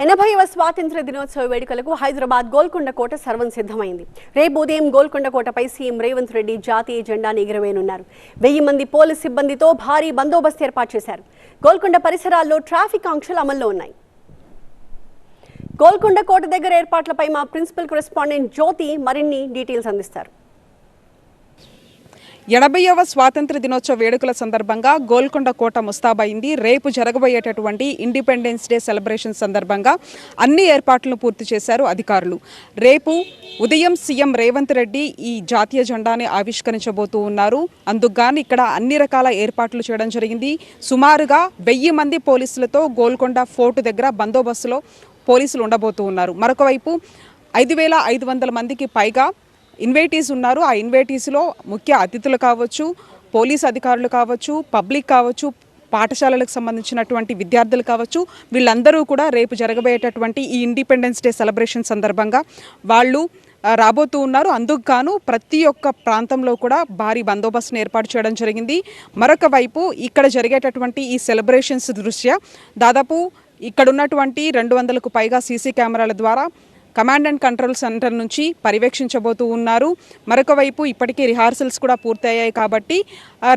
80వ స్వాతంత్ర్య దినోత్సవ వేడుకలకు హైదరాబాద్ గోల్కొండ కోట సర్వం సిద్ధమైంది. రేపు ఉదయం గోల్కొండ కోటపై సీఎం రేవంత్ రెడ్డి జాతీయ జెండాను ఎగురవేయనున్నారు. 1000 మంది పోలీస్ సిబ్బందితో భారీ బందోబస్తు ఏర్పాటు చేశారు. గోల్కొండ పరిసరాల్లో ట్రాఫిక్ ఆంక్షలు అమల్లో ఉన్నాయి. గోల్కొండ కోట దగ్గర ఏర్పాట్లపై మా ప్రిన్సిపల్ కరెస్పాండెంట్ జ్యోతి మరిన్ని డీటెయిల్స్ అందిస్తారు. 80వ స్వాతంత్ర దినోత్సవ వేడుకల సందర్భంగా గోల్కొండ కోట ముస్తాబైంది. రేపు జరగబోయేటటువంటి ఇండిపెండెన్స్ డే సెలబ్రేషన్ సందర్భంగా అన్ని ఏర్పాట్లను పూర్తి చేశారు అధికారులు. రేపు ఉదయం సీఎం రేవంత్ రెడ్డి ఈ జాతీయ జెండాని ఆవిష్కరించబోతూ ఉన్నారు. అందుకుగాను ఇక్కడ అన్ని రకాల ఏర్పాట్లు చేయడం జరిగింది. సుమారుగా 1000 మంది పోలీసులతో గోల్కొండ ఫోర్టు దగ్గర బందోబస్తులో పోలీసులు ఉండబోతూ ఉన్నారు. మరొక వైపు 5500 మందికి పైగా ఇన్వైటీస్ ఉన్నారు. ఆ ఇన్వైటీస్లో ముఖ్య అతిథులు కావచ్చు, పోలీస్ అధికారులు కావచ్చు, పబ్లిక్ కావచ్చు, పాఠశాలలకు సంబంధించినటువంటి విద్యార్థులు కావచ్చు, వీళ్ళందరూ కూడా రేపు జరగబోయేటటువంటి ఈ ఇండిపెండెన్స్ డే సెలబ్రేషన్ సందర్భంగా వాళ్ళు రాబోతూ ఉన్నారు. అందుకు గాను ప్రతి ఒక్క ప్రాంతంలో కూడా భారీ బందోబస్తును ఏర్పాటు చేయడం జరిగింది. మరొక వైపు ఇక్కడ జరిగేటటువంటి ఈ సెలబ్రేషన్స్ దృష్ట్యా దాదాపు ఇక్కడ ఉన్నటువంటి 200కు పైగా సీసీ కెమెరాల ద్వారా కమాండ్ అండ్ కంట్రోల్ సెంటర్ నుంచి పర్యవేక్షించబోతూ ఉన్నారు. మరొక వైపు ఇప్పటికీ రిహార్సల్స్ కూడా పూర్తయ్యాయి కాబట్టి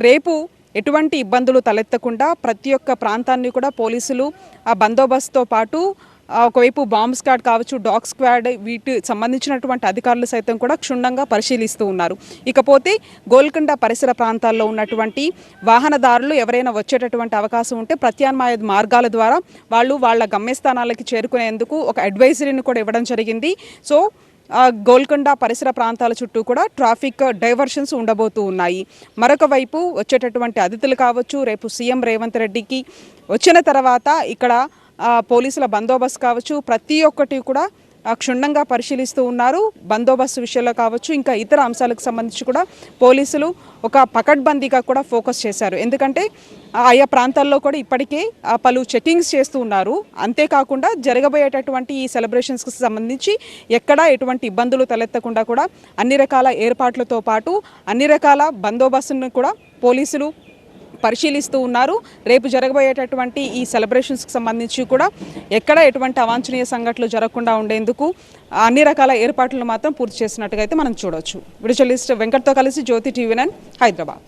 రేపు ఎటువంటి ఇబ్బందులు తలెత్తకుండా ప్రతి ఒక్క ప్రాంతాన్ని కూడా పోలీసులు ఆ బందోబస్తుతో పాటు ఒకవైపు బాంబ్ స్క్వాడ్ కావచ్చు, డాగ్ స్క్వాడ్ వీటి సంబంధించినటువంటి అధికారులు సైతం కూడా క్షుణ్ణంగా పరిశీలిస్తూ ఉన్నారు. ఇకపోతే గోల్కొండ పరిసర ప్రాంతాల్లో ఉన్నటువంటి వాహనదారులు ఎవరైనా వచ్చేటటువంటి అవకాశం ఉంటే ప్రత్యామ్నాయ మార్గాల ద్వారా వాళ్ళు వాళ్ళ గమ్యస్థానాలకి చేరుకునేందుకు ఒక అడ్వైజరీని కూడా ఇవ్వడం జరిగింది. సో గోల్కొండ పరిసర ప్రాంతాల చుట్టూ కూడా ట్రాఫిక్ డైవర్షన్స్ ఉండబోతూ ఉన్నాయి. మరొక వైపు వచ్చేటటువంటి అతిథులు కావచ్చు, రేపు సీఎం రేవంత్ రెడ్డికి వచ్చిన తర్వాత ఇక్కడ పోలీసుల బందోబస్తు కావచ్చు, ప్రతి ఒక్కటి కూడా క్షుణ్ణంగా పరిశీలిస్తూ ఉన్నారు. బందోబస్తు విషయంలో కావచ్చు, ఇంకా ఇతర అంశాలకు సంబంధించి కూడా పోలీసులు ఒక పకడ్బందీగా కూడా ఫోకస్ చేశారు. ఎందుకంటే ఆయా ప్రాంతాల్లో కూడా ఇప్పటికే పలు చెకింగ్స్ చేస్తూ ఉన్నారు. అంతేకాకుండా జరగబోయేటటువంటి ఈ సెలబ్రేషన్స్కి సంబంధించి ఎక్కడా ఎటువంటి ఇబ్బందులు తలెత్తకుండా కూడా అన్ని రకాల ఏర్పాట్లతో పాటు అన్ని రకాల బందోబస్తును కూడా పోలీసులు పరిశీలిస్తూ ఉన్నారు. రేపు జరగబోయేటటువంటి ఈ సెలబ్రేషన్స్కి సంబంధించి కూడా ఎక్కడ ఎటువంటి అవాంఛనీయ సంఘటనలు జరగకుండా ఉండేందుకు అన్ని రకాల ఏర్పాట్లను మాత్రం పూర్తి చేసినట్టుగా అయితే మనం చూడవచ్చు. వీడియో జర్నలిస్ట్ వెంకట్తో కలిసి జ్యోతి టీవీ9 హైదరాబాద్.